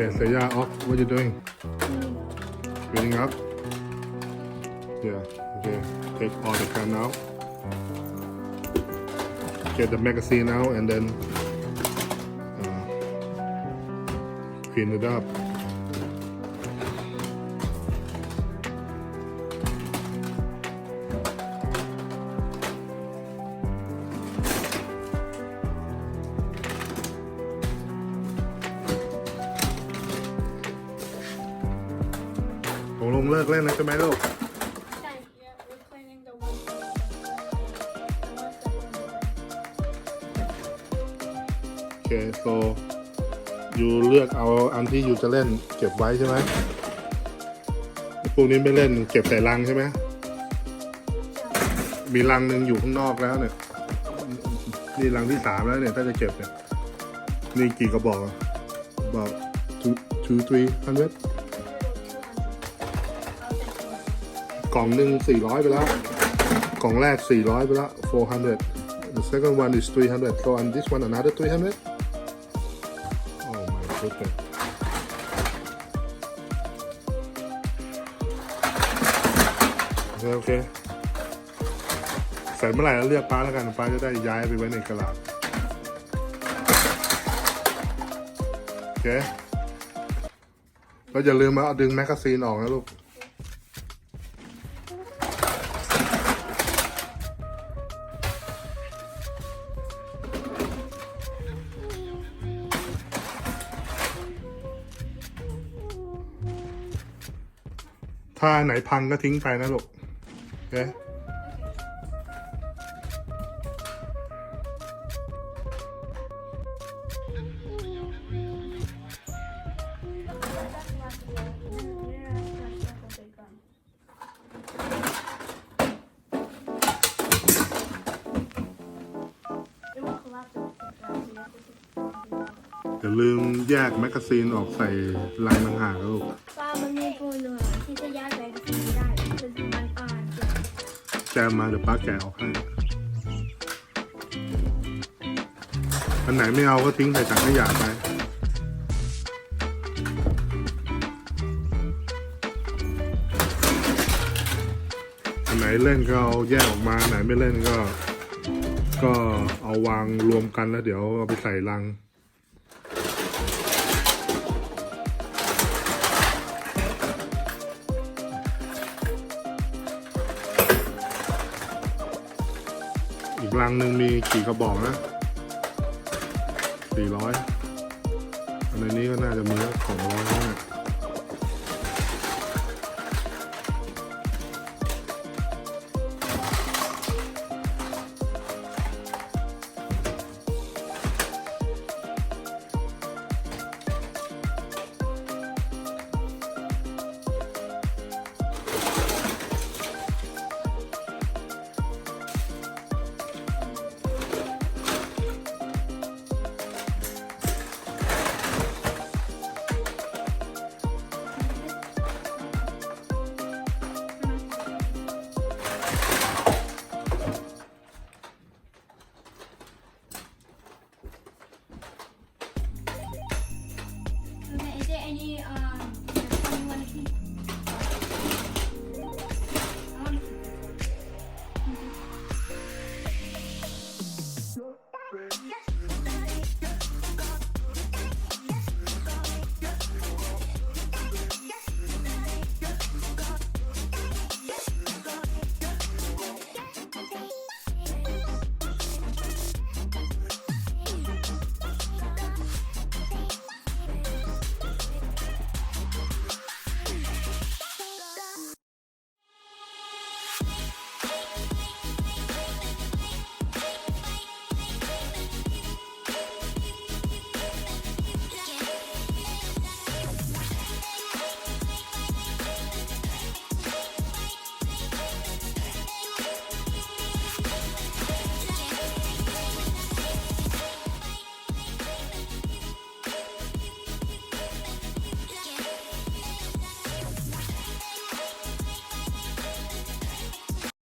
Okay, Saya off. What are you doing? Cleaning up? Yeah, okay. Take all the can out. Get the magazine out and then clean it up. Hồng Lung เลิกเล่นแล้วใช่ไหมลูก ใช่ yeah we're cleaning the one Okay so you เลือกเอาอันที่อยู่จะเล่นเก็บไว้ใช่ไหมพวกนี้ไม่เล่นเก็บใส่ลังใช่ไหมมีลังหนึ่งอยู่ข้างนอกแล้วเนี่ยนี่ลังที่3แล้วเนี่ยถ้าจะเก็บเนี่ยนี่กี่กระบอกบอก 200-300 กล่องหนึ่ง400ไปแล้วกล่องแรก400ไปแล้ว400 the second one is 300 so and this one another 300 oh my goodnessโอเคใส่เมื่อไหร่แล้วเรียกป้าแล้วกันป้าจะได้ย้ายไปไว้ในกระดาษโอเคแล้วอย่าลืมมาเอาดึงแมกกาซีนออกนะลูกถ้าไหนพังก็ทิ้งไปนะลูกโอเคอย่าลืมแยกแมกกาซีนออกใส่ลังต่างหากลูกป้ามันมีตัวหนึ่งที่จะย้ายไปที่ไม่ได้คือมันอ่านแจมมาเดี๋ยวป้าแกะออกให้อันไหนไม่เอาก็ทิ้งใส่ถังขยะไปอันไหนเล่นก็เอาแยกออกมาอันไหนไม่เล่นก็เอาวางรวมกันแล้วเดี๋ยวเอาไปใส่ลังอีกลังหนึ่งมีกี่กระบอกนะ400อันนี้ก็น่าจะมีแล้ว200นะไอ้นี่